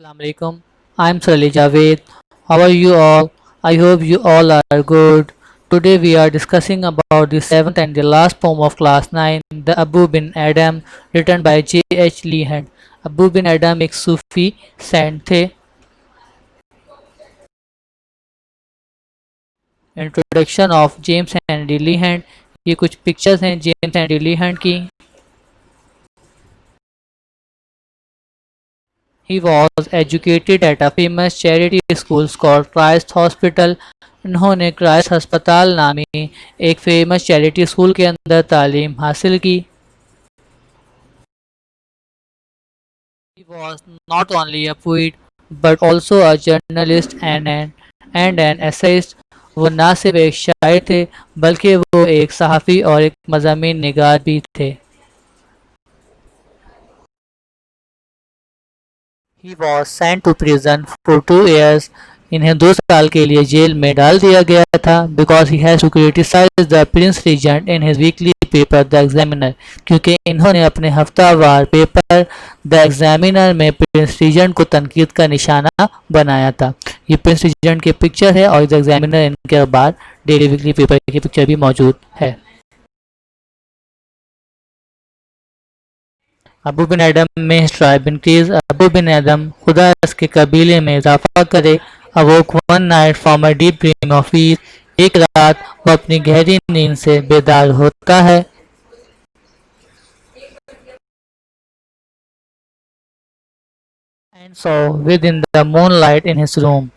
Assalamu alaikum. I'm Salih Javed. How are you all? I hope you all are good. Today we are discussing about the seventh and the last poem of class 9, The Abu bin Adam, written by J.H. Lehan. Abu bin Adam एक सूफी saint थे. Introduction of James Henry Leigh Hunt. ये कुछ pictures हैं James Henry लीहैंड की. He was educated at a famous charity school called Christ Hospital. इन्होंने Christ हस्पताल नामी एक फेमस चैरिटी स्कूल के अंदर तालीम हासिल की. He was not only a poet but also a journalist and an essayist. वो ना सिर्फ एक शायर थे बल्कि वो एक सहाफ़ी और एक मज़ामीन निगार भी थे. He was sent to prison for 2 years. इन्हें 2 साल के लिए जेल में डाल दिया गया था because he has to criticize the Prince Regent in his weekly paper The Examiner. क्योंकि इन्होंने अपने हफ्तावार पेपर द एग्जामिनर में प्रिंस रीजेंट को तनकीद का निशाना बनाया था. ये प्रिंस रीजेंट की पिक्चर है और द एग्जामिनर इनके अखबार डेली वीकली पेपर की पिक्चर भी मौजूद है. अबू बिन एडम में हिज ट्राइब इंक्रीज. अबू बिन एडम खुदा इसके कबीले में इजाफा करे. अवोक one night from a deep dream of peace. एक रात वो अपनी गहरी नींद से बेदार होता है. And so with in the moonlight in his room.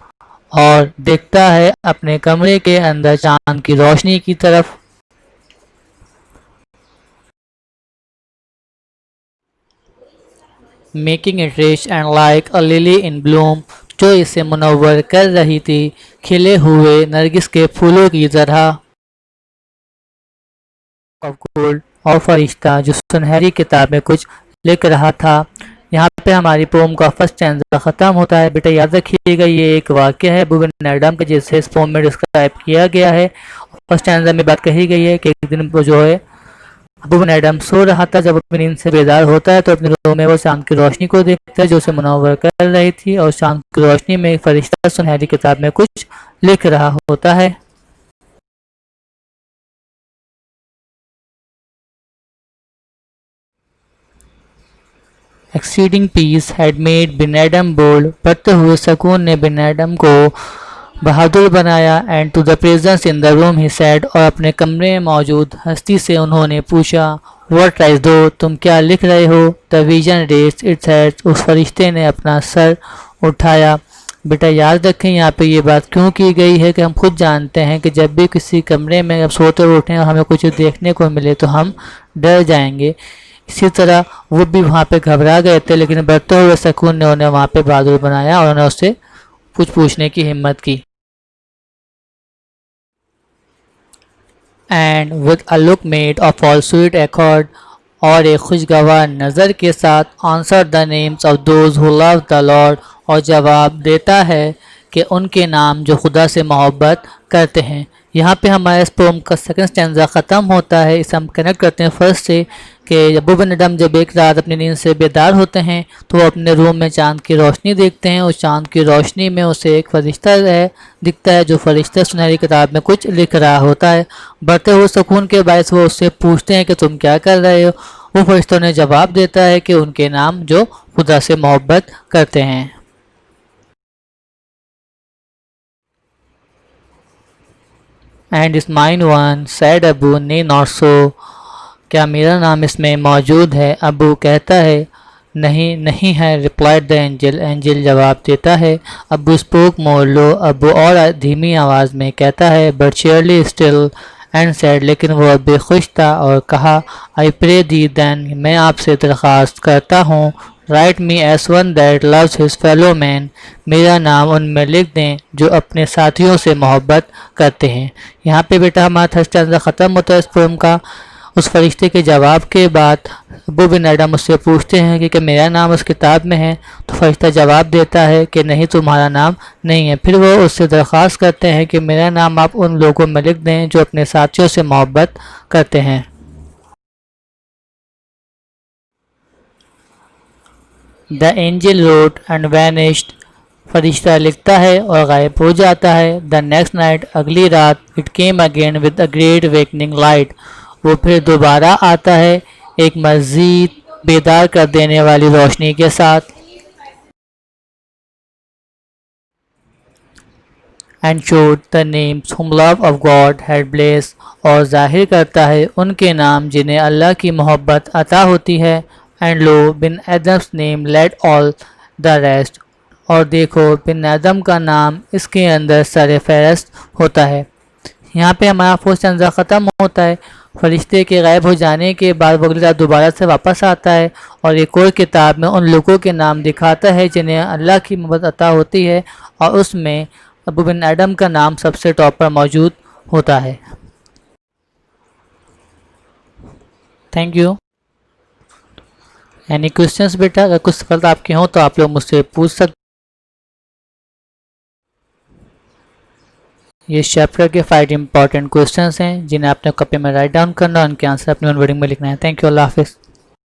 और देखता है अपने कमरे के अंदर चांद की रोशनी की तरफ. Making it rich and like a lily in Bloom. जो इसे मुनव्वर कर रही थी खिले हुए नरगिस के फूलों की तरह. ऑफ गोल्ड और फरिश्ता जो सुनहरी किताब में कुछ लिख रहा था. यहाँ पे हमारी पोम का फर्स्ट स्टैंजा ख़त्म होता है. बेटा याद रखिएगा ये एक वाक़या है अबू बिन एडम के जिसे इस पोम में डिस्क्राइब किया गया है. फर्स्ट स्टैंजा में बात कही गई है कि एक दिन वो जो है अबू बिन एडम सो रहा था. जब अपनी नींद से बेदार होता है तो अपने रूम में वो शाम की रोशनी को देखता है जो उसे मुनव्वर कर रही थी और शाम की रोशनी में एक फरिश्ता सुनहरी किताब में कुछ लिख रहा होता है. Exceeding peace had made Ben Adhem bold. बढ़ते हुए सुकून ने बिन एडम को बहादुर बनाया. And to the presence in the room he said. और अपने कमरे में मौजूद हस्ती से उन्होंने पूछा व्हाट राइज दो, तुम क्या लिख रहे हो. The vision raised its head. उस फरिश्ते ने अपना सर उठाया. बेटा याद रखें यहाँ पे ये बात क्यों की गई है कि हम खुद जानते हैं कि जब भी किसी कमरे में अब सोते उठें और हमें कुछ देखने को मिले तो हम डर जाएंगे. इसी तरह वो भी वहाँ पे घबरा गए थे लेकिन बढ़ते हुए सुकून ने उन्हें वहाँ पे बहादुर बनाया और उन्हें उससे कुछ पूछने की हिम्मत की. And with a look made of all sweet accord. और एक खुशगवार नज़र के साथ answer the names of those who love the Lord. और जवाब देता है कि उनके नाम जो खुदा से मोहब्बत करते हैं. यहाँ पे हमारे इस पोम का सेकंड स्टैंजा ख़त्म होता है. इसे हम कनेक्ट करते हैं फर्स्ट से कि अबू बिन एडम जब एक रात अपनी नींद से बेदार होते हैं तो वो अपने रूम में चांद की रोशनी देखते हैं. उस चांद की रोशनी में उसे एक फरिश्ता दिखता है. जो फरिश्ता सुनहरी किताब में कुछ लिख रहा होता है. बढ़ते हुए सुकून के बायस वो उससे पूछते हैं कि तुम क्या कर रहे हो. वो फरिश्तों ने जवाब देता है कि उनके नाम जो खुदा से मोहब्बत करते हैं. एंड इस माइन वन सैड अबू ने नॉट सो. क्या मेरा नाम इसमें मौजूद है. अबू कहता है नहीं नहीं है. Replied the angel. एंजल जवाब देता है. अबू स्पोक मोर लो. अबू और धीमी आवाज़ में कहता है बट शेयरली स्टिल एंड सैड. लेकिन वो अब भी खुश था और कहा आई प्रे दी देन. मैं आपसे दरख्वास्त करता हूँ right me S one that loves his fellow man. मेरा नाम उनमें लिख दें जो अपने साथियों से मोहब्बत करते हैं. यहाँ पे बेटा हमारा थर्ड स्टैंजा ख़त्म होता है इस पोएम का. उस फरिश्ते के जवाब के बाद अबू बिन एडम उससे पूछते हैं कि मेरा नाम उस किताब में है. तो फरिश्ता जवाब देता है कि नहीं तुम्हारा नाम नहीं है. फिर वो उससे दरख्वास्त करते हैं कि मेरा नाम आप उन लोगों में लिख दें जो अपने साथियों से मोहब्बत करते हैं. The angel wrote and vanished. فرشتہ لکھتا ہے اور غائب ہو جاتا ہے. The next night, اگلی رات, it came again with a great awakening light. وہ پھر دوبارہ آتا ہے ایک مزید بیدار کر دینے والی روشنی کے ساتھ. And showed the names whom love of God had blessed. اور ظاہر کرتا ہے ان کے نام جنہیں اللہ کی محبت عطا ہوتی ہے. And lo, bin Adam's name led all the rest. اور دیکھو بن آدم کا نام اس کے اندر سر فہرست ہوتا ہے. یہاں پہ ہمارا فرسٹ سترہ ختم ہوتا ہے. فرشتے کے غائب ہو جانے کے بعد وہ اگلی رات دوبارہ سے واپس آتا ہے اور ایک اور کتاب میں ان لوگوں کے نام دکھاتا ہے جنہیں اللہ کی محبت عطا ہوتی ہے, اور اس میں ابو بن ایڈم کا نام سب سے ٹاپ پر موجود ہوتا ہے. Thank you. اینی کوشچنس بیٹا؟ اگر کچھ سوال آپ کے ہوں تو آپ لوگ مجھ سے پوچھ سکتے. یہ چیپٹر کے 5 امپورٹنٹ کوشچنس ہیں جنہیں آپ نے کاپی میں رائٹ ڈاؤن کرنا ہے, ان کے آنسر اپنی ون ورڈنگ میں لکھنا ہے. Thank you. اللہ حافظ.